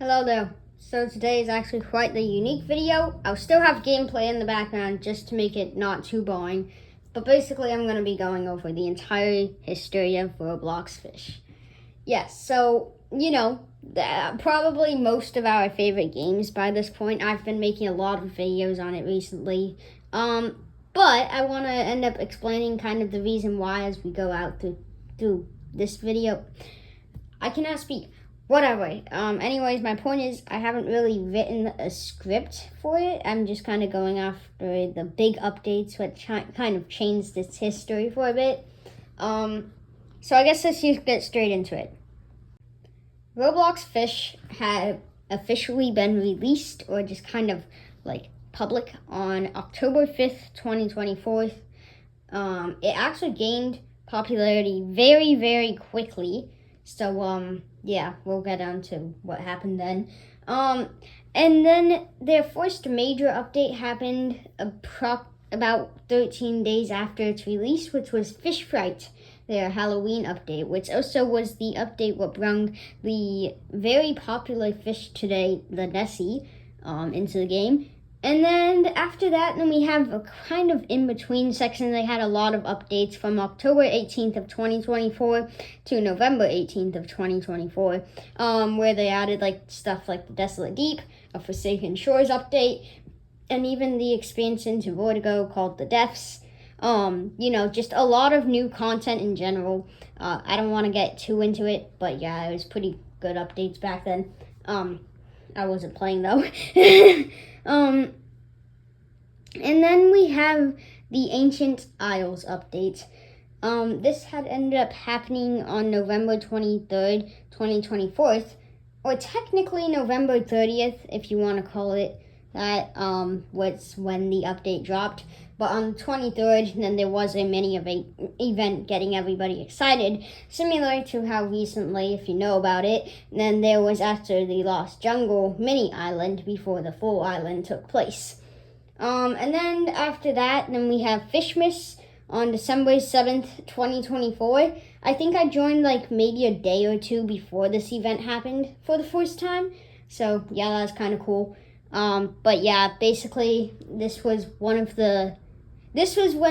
Hello there. So today is actually quite the unique video. I'll still have gameplay in the background just to make it not too boring. But basically I'm going to be going over the entire history of Roblox Fisch. Yes, so, probably most of our favorite games by this point. I've been making a lot of videos on it recently. But I want to end up explaining kind of the reason why as we go out through this video. I cannot speak. Whatever. Anyways, my point is I haven't really written a script for it. I'm just kind of going after the big updates, which kind of changed its history for a bit. So I guess let's just get straight into it. Roblox Fisch had officially been released, or just kind of like public, on October 5th, 2024. It actually gained popularity very, very quickly. So, yeah, we'll get on to what happened then. And then their first major update happened about 13 days after its release, which was Fish Fright, their Halloween update, which also was the update what brought the very popular fish today, the Nessie, into the game. And then after that, then we have a kind of in-between section. They had a lot of updates from October 18th of 2024 to November 18th of 2024, where they added stuff like the Desolate Deep, a Forsaken Shores update, and even the expansion to Vertigo called the Depths. Just a lot of new content in general. I don't want to get too into it, but yeah, it was pretty good updates back then. I wasn't playing though. And then we have the Ancient Isles update. This had ended up happening on November 23rd, 2024, or technically November 30th, if you want to call it that, was when the update dropped. But on the 23rd, then there was a mini event getting everybody excited, similar to how recently, if you know about it, then there was after the Lost Jungle mini island before the full island took place. And then after that, then we have Fishmas on December 7th, 2024. I think I joined maybe a day or two before this event happened for the first time. So yeah, that was kind of cool. But yeah, basically this was when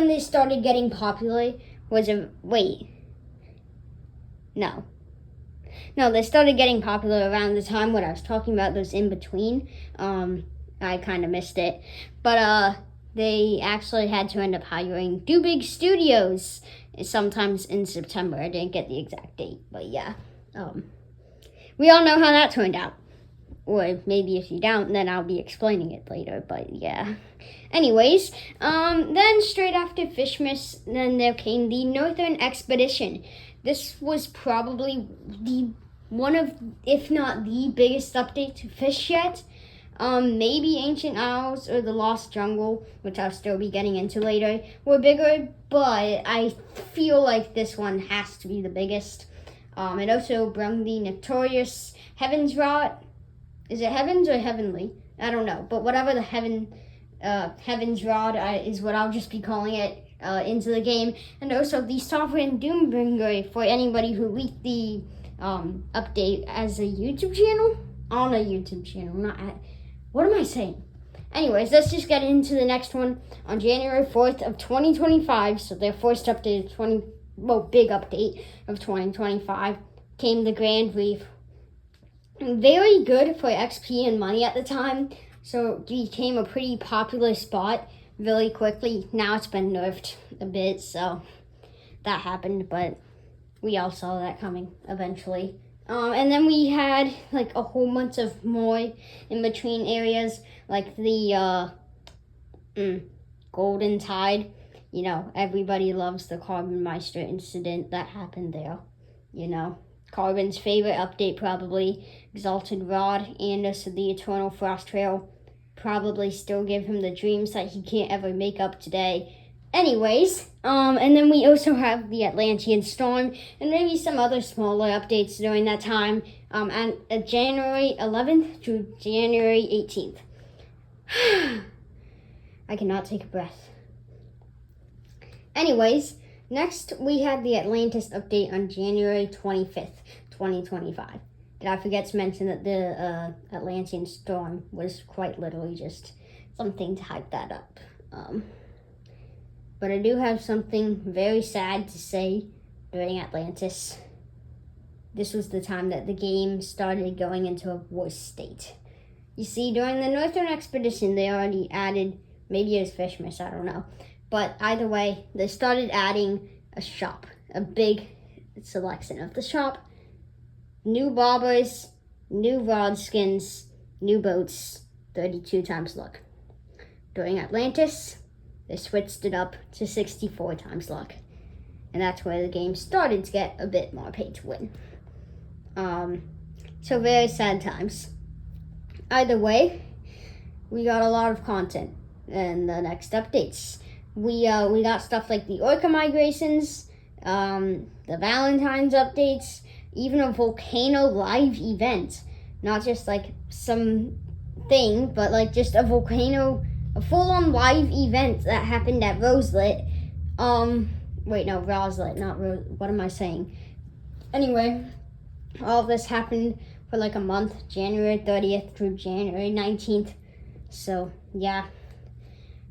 they started getting popular. No, they started getting popular around the time when I was talking about those in between. I kind of missed it. But they actually had to end up hiring Do Big Studios sometimes in September. I didn't get the exact date, but yeah. We all know how that turned out. Or maybe if you don't, then I'll be explaining it later, but yeah. Anyways, then straight after Fishmas, then there came the Northern Expedition. This was probably one of, if not the biggest update to Fish yet. Maybe Ancient Isles or the Lost Jungle, which I'll still be getting into later, were bigger, but I feel like this one has to be the biggest. It also brought the notorious Heaven's Rod. Is it Heavens or Heavenly? I don't know, but whatever the Heaven's Rod is what I'll just be calling it into the game. And also the Sovereign Doombringer for anybody who leaked the update as a YouTube channel. On a YouTube channel, not at... What am I saying? Anyways, let's just get into the next one. On January 4th of 2025, so their first update big update of 2025, came the Grand Reef. Very good for XP and money at the time, so it became a pretty popular spot really quickly. Now it's been nerfed a bit, so that happened, but we all saw that coming eventually. And then we had a whole bunch of more in between areas, like the Golden Tide. Everybody loves the Carbon Meister incident that happened there. Carbon's favorite update probably, Exalted Rod, and also the Eternal Frost Trail. Probably still give him the dreams that he can't ever make up today. Anyways, and then we also have the Atlantean Storm, and maybe some other smaller updates during that time, and January 11th to January 18th. I cannot take a breath. Anyways, next we had the Atlantis update on January 25th, 2025. did I forget to mention that the Atlantean storm was quite literally just something to hype that up. But I do have something very sad to say during Atlantis. This was the time that the game started going into a worse state. You see, during the Northern Expedition, they already added, maybe it was Fishmas, I don't know. But either way, they started adding a shop, a big selection of the shop. New bobbers, new rod skins, new boats, 32 times luck. During Atlantis, they switched it up to 64 times luck. And that's where the game started to get a bit more pay to win. So very sad times. Either way, we got a lot of content in the next updates. We got stuff like the Orca migrations, the Valentine's updates, even a volcano live event. Not just like some thing, but like just a volcano, a full-on live event that happened at Roselit. Wait, no, Roselit, not Rose. What am I saying? Anyway, all of this happened for like a month, January 30th through January 19th. So, yeah.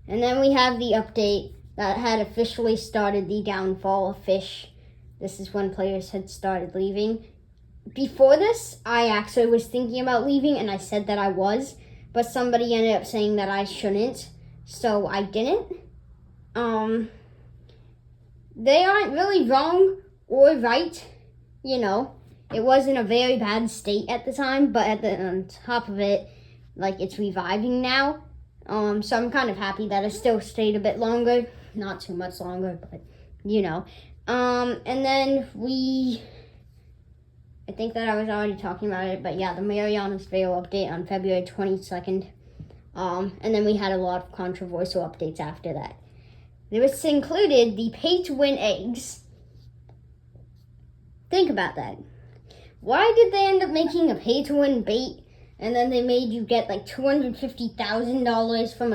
And then we have the update that had officially started the downfall of Fish. This is when players had started leaving. Before this, I actually was thinking about leaving, and I said that I was, but somebody ended up saying that I shouldn't, so I didn't. They aren't really wrong or right, you know. It was in a very bad state at the time, but at the on top of it, like, it's reviving now. So I'm kind of happy that it still stayed a bit longer. Not too much longer, but, you know. And then I think that I was already talking about it, but yeah, the Mariana's Veil update on February 22nd. And then we had a lot of controversial updates after that. This included the pay-to-win eggs. Think about that. Why did they end up making a pay-to-win bait, and then they made you get like $250,000 from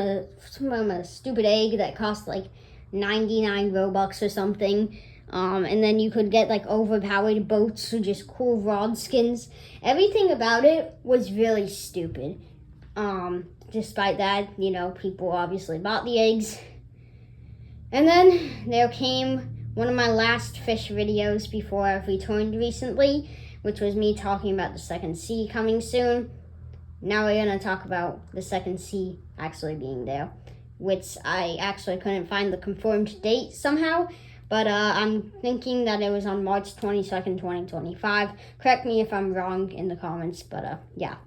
a stupid egg that cost like 99 Robux or something? And then you could get like overpowered boats or just cool rod skins. Everything about it was really stupid. Despite that, you know, people obviously bought the eggs. And then there came one of my last fish videos before I've returned recently, which was me talking about the second sea coming soon. Now we're going to talk about the second sea actually being there, which I actually couldn't find the confirmed date somehow, but I'm thinking that it was on March 22nd, 2025. Correct me if I'm wrong in the comments, but yeah.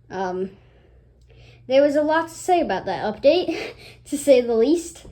There was a lot to say about that update, to say the least.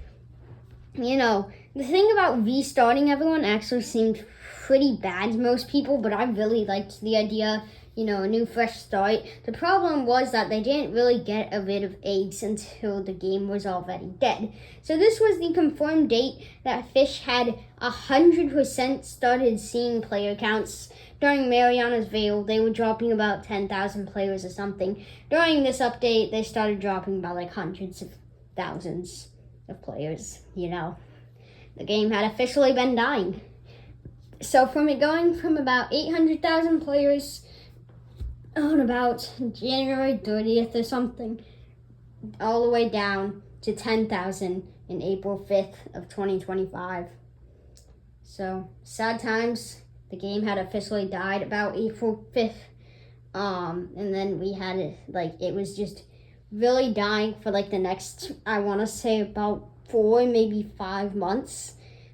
You know, the thing about restarting everyone actually seemed pretty bad to most people, but I really liked the idea, you know, a new fresh start. The problem was that they didn't really get rid of eggs until the game was already dead. So this was the confirmed date that Fish had 100% started seeing player counts. During Mariana's Veil, they were dropping about 10,000 players or something. During this update, they started dropping by like hundreds of thousands of players, you know. The game had officially been dying. So from it going from about 800,000 players on about January 30th or something, all the way down to 10,000 in April 5th of 2025. So, sad times. The game had officially died about April 5th. And then we had it, like, it was just really dying for like the next, I want to say about 4, maybe 5 months,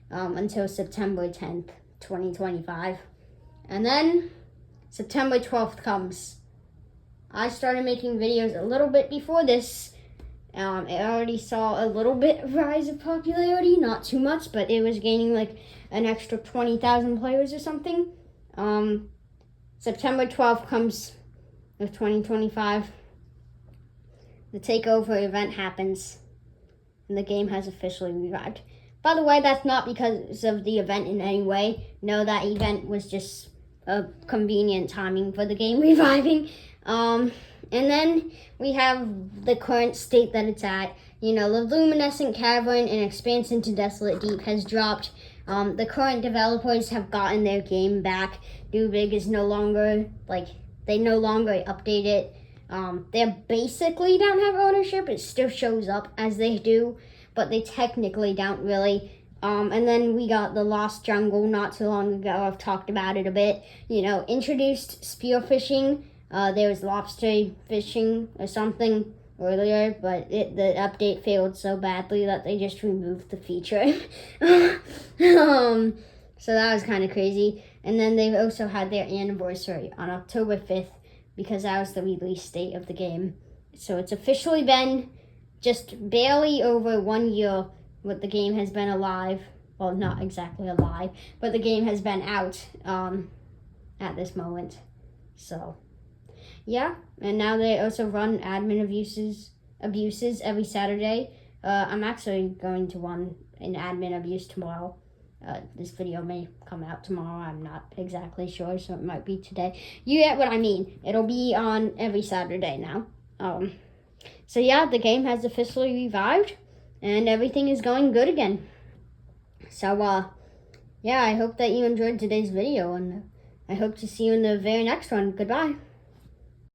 until September 10th, 2025. And then September 12th comes. I started making videos a little bit before this. It already saw a little bit of rise of popularity, not too much, but it was gaining like an extra 20,000 players or something. September 12th comes of 2025. The takeover event happens, and the game has officially revived. By the way, that's not because of the event in any way. No, that event was just a convenient timing for the game reviving. And then we have the current state that it's at. You know, the Luminescent Cavern and Expansion to Desolate Deep has dropped. The current developers have gotten their game back. Dubig is no longer, like, they no longer update it. They basically don't have ownership. It still shows up as they do, but they technically don't really. And then we got the Lost Jungle not too long ago. I've talked about it a bit. You know, introduced spear fishing. There was lobster fishing or something earlier, but the update failed so badly that they just removed the feature. So that was kind of crazy. And then they also had their anniversary on October 5th because that was the release date of the game. So it's officially been just barely over 1 year what the game has been alive. Well, not exactly alive, but the game has been out at this moment. So, yeah. And now they also run admin abuses every Saturday. I'm actually going to run an admin abuse tomorrow. This video may come out tomorrow. I'm not exactly sure, so it might be today. You get what I mean. It'll be on every Saturday now. So yeah, the game has officially revived, and everything is going good again. So, yeah, I hope that you enjoyed today's video, and I hope to see you in the very next one. Goodbye.